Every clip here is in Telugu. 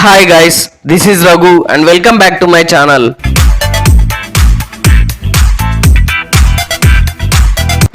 Hi guys, this is Raghu and welcome back to my channel.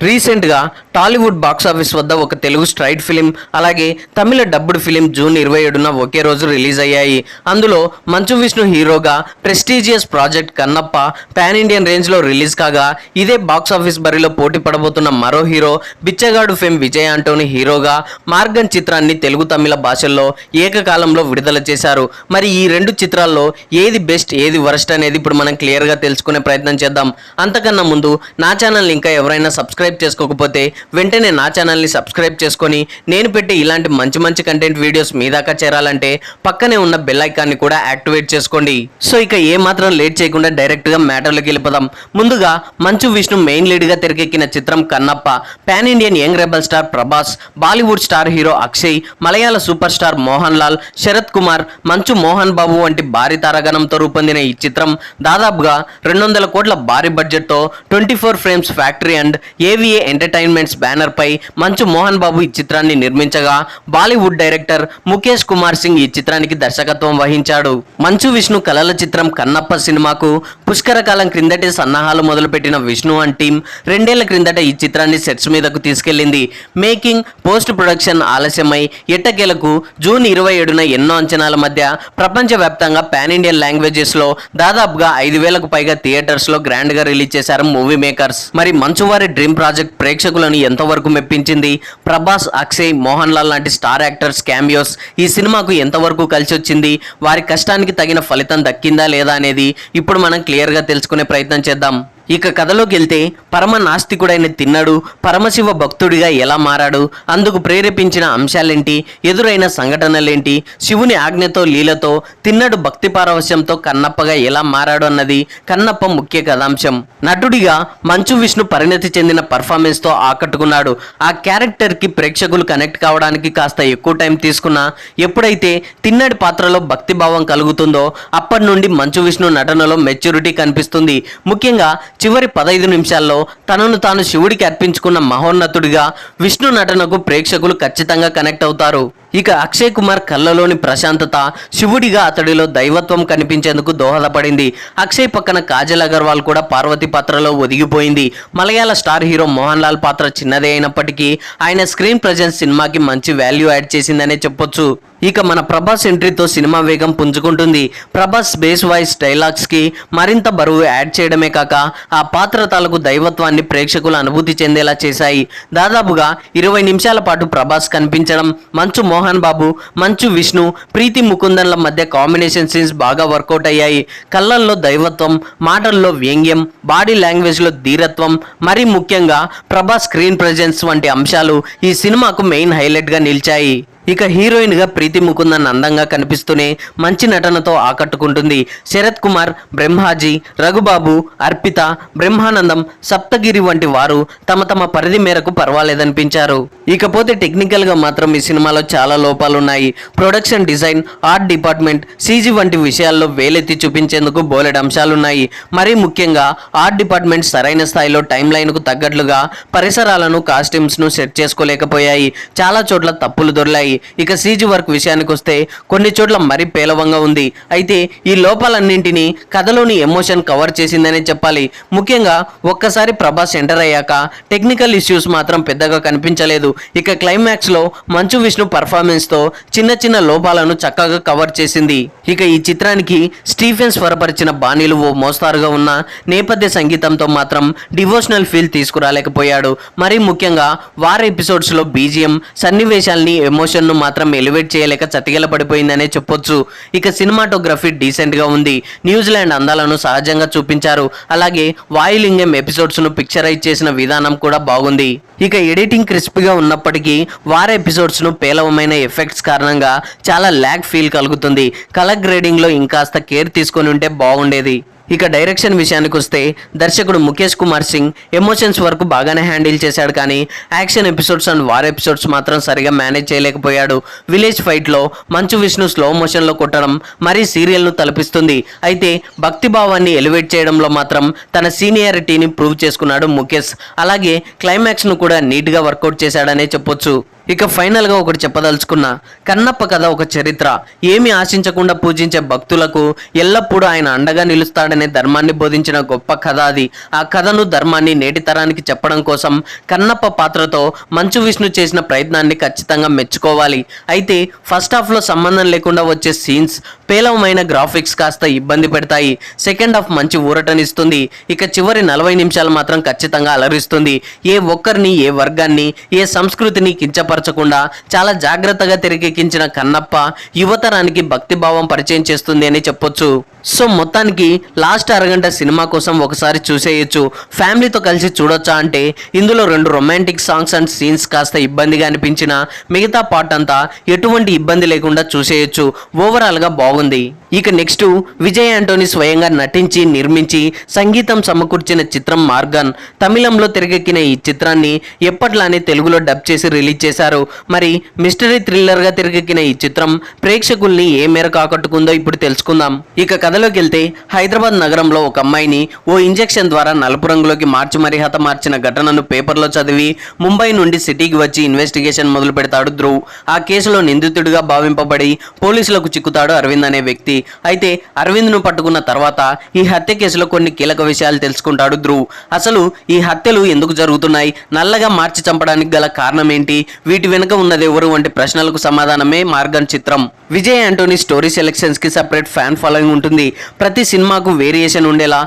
రీసెంట్గా టాలీవుడ్ బాక్స్ ఆఫీస్ వద్ద ఒక తెలుగు స్ట్రైట్ ఫిలిం అలాగే తమిళ డబ్బుడ్ ఫిలిం జూన్ 27న ఒకే రోజు రిలీజ్ అయ్యాయి. అందులో మంచు విష్ణు హీరోగా prestigious project Kannappa pan Indian రేంజ్లో రిలీజ్ కాగా, ఇదే బాక్స్ ఆఫీస్ బరిలో పోటీ పడబోతున్న మరో హీరో బిచ్చగాడు ఫేమ్ విజయ్ ఆంటోనీ హీరోగా మార్గన్ చిత్రాన్ని తెలుగు తమిళ భాషల్లో ఏకకాలంలో విడుదల చేశారు. మరి ఈ రెండు చిత్రాల్లో ఏది బెస్ట్ ఏది వరస్ట్ అనేది ఇప్పుడు మనం క్లియర్గా తెలుసుకునే ప్రయత్నం చేద్దాం. అంతకన్నా ముందు నా ఛానల్ ఇంకా ఎవరైనా సబ్స్క్రైబ్ చేసుకోకపోతే వెంటనే నా ఛానల్ని సబ్స్క్రైబ్ చేసుకొని నేను పెట్టే ఇలాంటి మంచి కంటెంట్ వీడియోస్ మీ దాకా చేరాలంటే పక్కనే ఉన్న బెల్ ఐకాన్ని కూడా యాక్టివేట్ చేసుకోండి. సో ఇక ఏ మాత్రం లేట్ చేయకుండా డైరెక్ట్గా మ్యాటర్లోకి వెళ్ళిపోదాం. ముందుగా మంచు విష్ణు మెయిన్ లీడ్గా తెరకెక్కిన చిత్రం Kannappa pan Indian young rebel star Prabhas, Bollywood star hero Akshay, మలయాళ super star Mohanlal, Sarath Kumar, Manchu Mohan బాబు వంటి భారీ తారాగణంతో రూపొందిన ఈ చిత్రం దాదాపుగా 200 కోట్ల భారీ బడ్జెట్తో 24 frames factory and AVA entertainments banner పై మంచు మోహన్ బాబు ఈ చిత్రాన్ని నిర్మించగా, బాలీవుడ్ డైరెక్టర్ ముఖేష్ కుమార్ సింగ్ ఈ చిత్రానికి దర్శకత్వం వహించాడు. మంచు విష్ణు కలల చిత్రం కన్నప్ప సినిమాకు పుష్కర కాలం క్రిందటే సన్నాహాలు మొదలుపెట్టిన విష్ణు అండ్ టీం 2 ఏళ్ల క్రిందట ఈ చిత్రాన్ని సెట్స్ మీదకు తీసుకెళ్లింది. మేకింగ్, పోస్ట్ ప్రొడక్షన్ ఆలస్యమై ఎట్టకేలకు జూన్ 27న ఎన్నో అంచనాల మధ్య ప్రపంచవ్యాప్తంగా పాన్ ఇండియన్ లాంగ్వేజెస్ లో దాదాపుగా 5,000కు పైగా థియేటర్స్ లో గ్రాండ్ గా రిలీజ్ చేశారు మూవీ మేకర్స్. మరి మంచు వారి డ్రీమ్ ప్రాజెక్ట్ ప్రేక్షకులను ఎంతవరకు మెప్పించింది? ప్రభాస్, అక్షయ్, మోహన్ లాల్ లాంటి స్టార్ యాక్టర్స్ క్యామియోస్ ఈ సినిమాకు ఎంతవరకు కలిసి వచ్చింది? వారి కష్టానికి తగిన ఫలితం దక్కిందా లేదా అనేది ఇప్పుడు మనం క్లియర్గా తెలుసుకునే ప్రయత్నం చేద్దాం. ఇక కథలోకి వెళ్తే, పరమ నాస్తికుడైన తిన్నడు పరమశివ భక్తుడిగా ఎలా మారాడు, అందుకు ప్రేరేపించిన అంశాలేంటి, ఎదురైన సంఘటనలేంటి, శివుని ఆజ్ఞతో లీలతో తిన్నడు భక్తి పారవశ్యంతో కన్నప్పగా ఎలా మారాడు అన్నది కన్నప్ప ముఖ్య కథాంశం. నటుడిగా మంచు విష్ణు పరిణతి చెందిన పర్ఫార్మెన్స్తో ఆకట్టుకున్నాడు. ఆ క్యారెక్టర్కి ప్రేక్షకులు కనెక్ట్ కావడానికి కాస్త ఎక్కువ టైం తీసుకున్నా, ఎప్పుడైతే తిన్నడి పాత్రలో భక్తిభావం కలుగుతుందో అప్పటి నుండి మంచు విష్ణు నటనలో మెచ్యూరిటీ కనిపిస్తుంది. ముఖ్యంగా చివరి 15 నిమిషాల్లో తనను తాను శివుడికి అర్పించుకున్న మహోన్నతుడిగా విష్ణు నటనకు ప్రేక్షకులు ఖచ్చితంగా కనెక్ట్ అవుతారు. ఇక అక్షయ్ కుమార్ కళ్ళలోని ప్రశాంతత శివుడిగా అతడిలో దైవత్వం కనిపించేందుకు దోహదపడింది. అక్షయ్ పక్కన కాజల్ అగర్వాల్ కూడా పార్వతి పాత్రలో ఒదిగిపోయింది. మలయాళ స్టార్ హీరో మోహన్ లాల్ పాత్ర చిన్నదే అయినప్పటికీ ఆయన స్క్రీన్ ప్రెజెన్స్ సినిమాకి మంచి వాల్యూ యాడ్ చేసిందనే చెప్పొచ్చు. ఇక మన ప్రభాస్ ఎంట్రీతో సినిమా వేగం పుంజుకుంటుంది. ప్రభాస్ బేస్ వాయిస్ డైలాగ్స్ కి మరింత బరువు యాడ్ చేయడమే కాక ఆ పాత్ర తాలూకు దైవత్వాన్ని ప్రేక్షకులు అనుభూతి చెందేలా చేశాయి. దాదాపుగా 20 నిమిషాల పాటు ప్రభాస్ కనిపించడం, మంచు మోహన్ బాబు, మంచు విష్ణు, ప్రీతి ముకుందన్ల మధ్య కాంబినేషన్ సీన్స్ బాగా వర్కౌట్ అయ్యాయి. కళ్ళల్లో దైవత్వం, మాటల్లో వ్యంగ్యం, బాడీ లాంగ్వేజ్లో ధీరత్వం, మరీ ముఖ్యంగా ప్రభాస్ స్క్రీన్ ప్రెజెన్స్ వంటి అంశాలు ఈ సినిమాకు మెయిన్ హైలైట్గా నిలిచాయి. ఇక హీరోయిన్ గా ప్రీతి ముకుందన్ అందంగా కనిపిస్తూనే మంచి నటనతో ఆకట్టుకుంటుంది. శరత్ కుమార్, బ్రహ్మాజీ, రఘుబాబు, అర్పిత, బ్రహ్మానందం, సప్తగిరి వంటి వారు తమ పరిధి మేరకు పర్వాలేదనిపించారు. ఇకపోతే టెక్నికల్ గా మాత్రం ఈ సినిమాలో చాలా లోపాలున్నాయి. Production design, art department, CG వంటి విషయాల్లో వేలెత్తి చూపించేందుకు బోలెడు అంశాలున్నాయి. మరీ ముఖ్యంగా ఆర్ట్ డిపార్ట్మెంట్ సరైన స్థాయిలో టైం లైన్ కు తగ్గట్లుగా పరిసరాలను, కాస్ట్యూమ్స్ ను సెట్ చేసుకోలేకపోయాయి. చాలా చోట్ల తప్పులు దొర్లాయి. ఇక సీజీ వర్క్ విషయానికి వస్తే కొన్ని చోట్ల మరీ పేలవంగా ఉంది. అయితే ఈ లోపాలన్నింటినీ కథలోని ఎమోషన్ కవర్ చేసిందనే చెప్పాలి. ముఖ్యంగా ఒక్కసారి ప్రభాస్ ఎంటర్ అయ్యాక టెక్నికల్ ఇష్యూస్ మాత్రం పెద్దగా కనిపించలేదు. ఇక క్లైమాక్స్ లో మంచు విష్ణు పర్ఫార్మెన్స్ తో చిన్న లోపాలను చక్కగా కవర్ చేసింది. ఇక ఈ చిత్రానికి స్టీఫెన్స్ స్వరపరిచిన బాణీలు ఓ మోస్తారుగా ఉన్న నేపథ్య సంగీతంతో మాత్రం డివోషనల్ ఫీల్ తీసుకురాలేకపోయాడు. మరీ ముఖ్యంగా వార్ ఎపిసోడ్స్ లో బీజిఎం సన్నివేశాల్ని ఎమోషన్ ను మాత్రం ఎలివేట్ చేయలేక చతికిల పడిపోయిందనే చెప్పొచ్చు. ఇక సినిమాటోగ్రఫీ డీసెంట్ గా ఉంది. న్యూజిలాండ్ అందాలను సహజంగా చూపించారు. అలాగే వాయులింగం ఎపిసోడ్స్ ను పిక్చరైజ్ చేసిన విధానం కూడా బాగుంది. ఇక ఎడిటింగ్ క్రిస్పీగా ఉన్నప్పటికీ వార ఎపిసోడ్స్ ను పేలవమైన ఎఫెక్ట్స్ కారణంగా చాలా ల్యాగ్ ఫీల్ కలుగుతుంది. కలర్ గ్రేడింగ్ లో ఇంకాస్త కేర్ తీసుకొని ఉంటే బాగుండేది. ఇక డైరెక్షన్ విషయానికి వస్తే దర్శకుడు ముఖేష్ కుమార్ సింగ్ ఎమోషన్స్ వరకు బాగానే హ్యాండిల్ చేశాడు, కానీ action episodes and war episodes మాత్రం సరిగా మేనేజ్ చేయలేకపోయాడు. విలేజ్ ఫైట్లో మంచు విష్ణు స్లో మోషన్లో కొట్టడం మరీ సీరియల్ను తలపిస్తుంది. అయితే భక్తి భావాన్ని ఎలివేట్ చేయడంలో మాత్రం తన సీనియారిటీని ప్రూవ్ చేసుకున్నాడు ముఖేష్. అలాగే క్లైమాక్స్ను కూడా నీట్గా వర్కౌట్ చేశాడనే చెప్పొచ్చు. ఇక ఫైనల్ గా ఒకటి చెప్పదలుచుకున్నా, కన్నప్ప కథ ఒక చరిత్ర. ఏమి ఆశించకుండా పూజించే భక్తులకు ఎల్లప్పుడూ ఆయన అండగా నిలుస్తాడనే ధర్మాన్ని బోధించిన గొప్ప కథ అది. ఆ కథను ధర్మాన్ని నేటి తరానికి చెప్పడం కోసం కన్నప్ప పాత్రతో మంచు విష్ణు చేసిన ప్రయత్నాన్ని ఖచ్చితంగా మెచ్చుకోవాలి. అయితే ఫస్ట్ హాఫ్ లో సంబంధం లేకుండా వచ్చే సీన్స్, పేలవమైన గ్రాఫిక్స్ కాస్త ఇబ్బంది పెడతాయి. సెకండ్ హాఫ్ మంచి ఊరటనిస్తుంది. ఇక చివరి 40 నిమిషాలు మాత్రం ఖచ్చితంగా అలరిస్తుంది. ఏ ఒక్కరిని, ఏ వర్గాన్ని, ఏ సంస్కృతిని కించపరచకుండా చాలా జాగ్రత్తగా తెరకెక్కించిన కన్నప్ప యువతరానికి భక్తిభావం పరిచయం చేస్తుంది అని చెప్పొచ్చు. సో మొత్తానికి లాస్ట్ అరగంట సినిమా కోసం ఒకసారి చూసేయచ్చు. ఫ్యామిలీతో కలిసి చూడొచ్చా అంటే ఇందులో 2 రొమాంటిక్ సాంగ్స్ అండ్ సీన్స్ కాస్త ఇబ్బందిగా అనిపించిన మిగతా పార్ట్ అంతా ఎటువంటి ఇబ్బంది లేకుండా చూసేయచ్చు. ఓవరాల్ గా బాగుంది. ఇక నెక్స్ట్ విజయ్ యాంటోనీ స్వయంగా నటించి, నిర్మించి, సంగీతం సమకూర్చిన చిత్రం మార్గన్. తమిళంలో తెరకెక్కిన ఈ చిత్రాన్ని ఎప్పట్లానే తెలుగులో డబ్ చేసి రిలీజ్ చేశారు. మరి మిస్టరీ థ్రిల్లర్ గా తెరకెక్కిన ఈ చిత్రం ప్రేక్షకుల్ని ఏ మేరకు ఆకట్టుకుందో ఇప్పుడు తెలుసుకుందాం. ఇక కథలోకి వెళ్తే, హైదరాబాద్ నగరంలో ఒక అమ్మాయిని ఓ ఇంజెక్షన్ ద్వారా నలుపు రంగులోకి మార్చి మరీ హతమార్చిన ఘటనను పేపర్లో చదివి ముంబై నుండి సిటీకి వచ్చి ఇన్వెస్టిగేషన్ మొదలు పెడతాడు ధ్రువ్. ఆ కేసులో నిందితుడిగా భావింపబడి పోలీసులకు చిక్కుతాడు అరవింద్ అనే వ్యక్తి. అయితే అరవింద్ ను పట్టుకున్న తర్వాత ఈ హత్య కేసులో కొన్ని కీలక విషయాలు తెలుసుకుంటాడు ధ్రువ్. అసలు ఈ హత్యలు ఎందుకు జరుగుతున్నాయి, నల్లగా మార్చి చంపడానికి గల కారణం ఏంటి, వీటి వెనుక ఉన్నది ఎవరు వంటి ప్రశ్నలకు సమాధానమే మార్గన్ చిత్రం. విజయ్ యాంటోనీ స్టోరీ సెలెక్షన్స్ కి సెపరేట్ ఫ్యాన్ ఫాలోయింగ్ ఉంటుంది. ప్రతి సినిమాకు వేరియేషన్ ఉండేలా,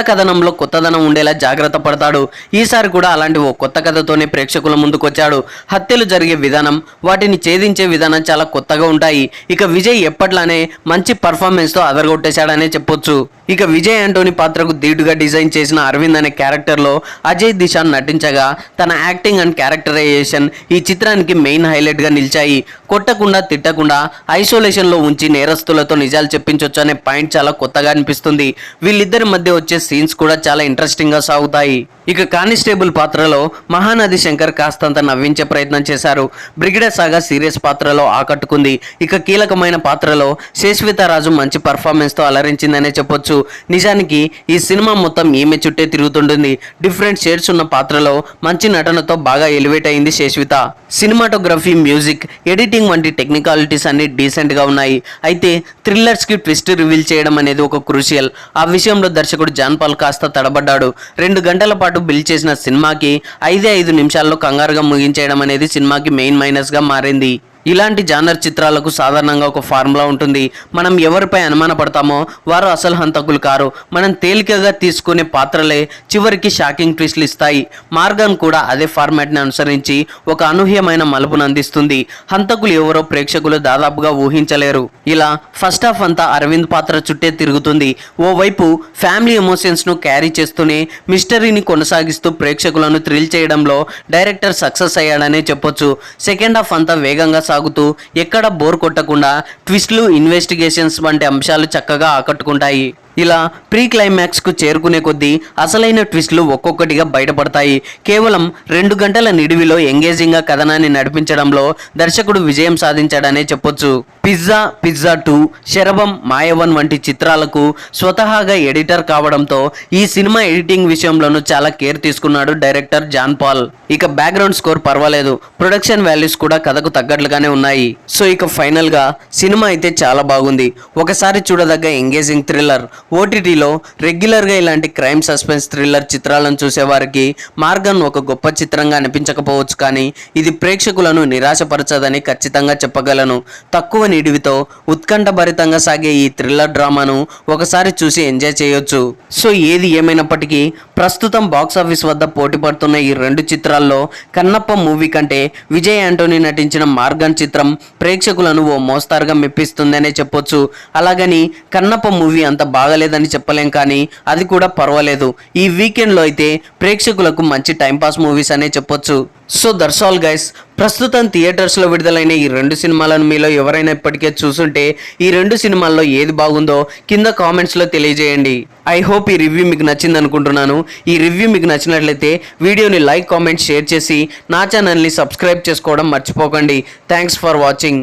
కథనంలో కొత్తదనం ఉండేలా జాగ్రత్త పడతాడు. ఈసారి కూడా అలాంటి ఓ కొత్త కథతోనే ప్రేక్షకుల ముందుకొచ్చాడు. హత్యలు జరిగే విధానం, వాటిని ఛేదించే విధానం చాలా కొత్తగా ఉంటాయి. ఇక విజయ్ ఎప్పట్లానే మంచి పర్ఫార్మెన్స్ తో అదరగొట్టేశాడనే చెప్పొచ్చు. ఇక విజయ్ యాంటోనీ పాత్రకు ధీటుగా డిజైన్ చేసిన అరవింద్ అనే క్యారెక్టర్ లో అజయ్ దిశాన్ నటించగా తన యాక్టింగ్ అండ్ క్యారెక్టరైజేషన్ ఈ చిత్రానికి మెయిన్ హైలైట్ గా నిలిచాయి. కొట్టకుండా, తిట్టకుండా, ఐసోలేషన్ లో ఉంచి నేరస్తులతో నిజాలు చెప్పించొచ్చు అనే పాయింట్ చాలా కొత్తగా అనిపిస్తుంది. వీళ్ళిద్దరి మధ్య వచ్చే సీన్స్ కూడా చాలా ఇంట్రెస్టింగ్ గా సాగుతాయి. ఇక కానిస్టేబుల్ పాత్రలో మహానది శంకర్ కాస్తంత నవ్వించే ప్రయత్నం చేశారు. బ్రిగేడర్ సాగా సీరియస్ పాత్రలో ఆకట్టుకుంది. ఇక కీలకమైన పాత్రలో శేశ్వితారాజు మంచి పర్ఫార్మెన్స్ తో అలరించిందనే చెప్పొచ్చు. నిజానికి ఈ సినిమా మొత్తం ఈమె చుట్టే తిరుగుతుంటుంది. డిఫరెంట్ షేడ్స్ ఉన్న పాత్రలో మంచి నటనతో బాగా ఎలివేట్ అయింది శేశ్విత. సినిమాటోగ్రఫీ, మ్యూజిక్, ఎడిటింగ్ వంటి టెక్నికాలిటీస్ అన్ని డీసెంట్ గా ఉన్నాయి. అయితే థ్రిల్లర్స్ కి ట్విస్ట్ రివీల్ చేయడం అనేది ఒక క్రూషియల్. ఆ విషయంలో దర్శకుడు జాన్ పాల్ కాస్త తడబడ్డాడు. 2 గంటల పాటు బిల్డ్ చేసిన సినిమాకి 5 నిమిషాల్లో కంగారుగా ముగించేయడం అనేది సినిమాకి మెయిన్ మైనస్ గా మారింది. ఇలాంటి జానర్ చిత్రాలకు సాధారణంగా ఒక ఫార్ములా ఉంటుంది. మనం ఎవరిపై అనుమాన పడతామో వారు అసలు హంతకులు కారు. మనం తేలికగా తీసుకునే పాత్రలే చివరికి షాకింగ్ ట్విస్ట్లు ఇస్తాయి. మార్గన్ కూడా అదే ఫార్మాట్ని అనుసరించి ఒక అనూహ్యమైన మలుపును అందిస్తుంది. హంతకులు ఎవరో ప్రేక్షకులు దాదాపుగా ఊహించలేరు. ఇలా ఫస్ట్ హాఫ్ అంతా అరవింద్ పాత్ర చుట్టే తిరుగుతుంది. ఓవైపు ఫ్యామిలీ ఎమోషన్స్ ను క్యారీ చేస్తూనే మిస్టరీని కొనసాగిస్తూ ప్రేక్షకులను థ్రిల్ చేయడంలో డైరెక్టర్ సక్సెస్ అయ్యాడనే చెప్పొచ్చు. సెకండ్ హాఫ్ అంతా వేగంగా సాగుతూ ఎక్కడ బోర్ కొట్టకుండా ట్విస్ట్లు, ఇన్వెస్టిగేషన్స్ వంటి అంశాలు చక్కగా ఆకట్టుకుంటాయి. ఇలా ప్రీ క్లైమాక్స్ కు చేరుకునే కొద్దీ అసలైన ట్విస్ట్లు ఒక్కొక్కటిగా బయటపడతాయి. కేవలం 2 గంటల నిడివిలో ఎంగేజింగ్ గా కథనాన్ని నడిపించడంలో దర్శకుడు విజయం సాధించాడనే చెప్పొచ్చు. పిజ్జా 2, శరభం, మాయవన్ వంటి చిత్రాలకు స్వతహాగా ఎడిటర్ కావడంతో ఈ సినిమా ఎడిటింగ్ విషయంలోనూ చాలా కేర్ తీసుకున్నాడు డైరెక్టర్ జాన్ పాల్. ఇక బ్యాక్గ్రౌండ్ స్కోర్ పర్వాలేదు, ప్రొడక్షన్ వాల్యూస్ కూడా కథకు తగ్గట్లుగానే ఉన్నాయి. సో ఇక ఫైనల్ గా సినిమా అయితే చాలా బాగుంది. ఒకసారి చూడదగ్గ ఎంగేజింగ్ థ్రిల్లర్. ఓటీటీలో రెగ్యులర్గా ఇలాంటి క్రైమ్ సస్పెన్స్ థ్రిల్లర్ చిత్రాలను చూసేవారికి మార్గన్ ఒక గొప్ప చిత్రంగా అనిపించకపోవచ్చు, కానీ ఇది ప్రేక్షకులను నిరాశపరచదని ఖచ్చితంగా చెప్పగలను. తక్కువ నిడివితో ఉత్కంఠభరితంగా సాగే ఈ థ్రిల్లర్ డ్రామాను ఒకసారి చూసి ఎంజాయ్ చేయొచ్చు. సో ఏది ఏమైనప్పటికీ ప్రస్తుతం బాక్సాఫీస్ వద్ద పోటీ పడుతున్న ఈ 2 చిత్రాల్లో కన్నప్ప మూవీ కంటే విజయ్ యాంటోనీ నటించిన మార్గన్ చిత్రం ప్రేక్షకులను ఓ మోస్తారుగా మెప్పిస్తుందనే చెప్పొచ్చు. అలాగని కన్నప్ప మూవీ అంత బాగలేదని చెప్పలేం, కానీ అది కూడా పర్వాలేదు. ఈ వీకెండ్ లో అయితే ప్రేక్షకులకు మంచి టైంపాస్ మూవీస్ అనే చెప్పొచ్చు. So that's all guys. ప్రస్తుతం థియేటర్స్ లో విడుదలైన ఈ 2 సినిమాలను మీలో ఎవరైనా ఇప్పటికే చూసుంటే ఈ 2 సినిమాల్లో ఏది బాగుందో కింద కామెంట్స్ లో తెలియజేయండి. ఐ హోప్ ఈ రివ్యూ మీకు నచ్చింది అనుకుంటున్నాను. ఈ రివ్యూ మీకు నచ్చినట్లయితే వీడియోని లైక్, కామెంట్, షేర్ చేసి నా ఛానల్ని సబ్స్క్రైబ్ చేసుకోవడం మర్చిపోకండి. Thanks for watching.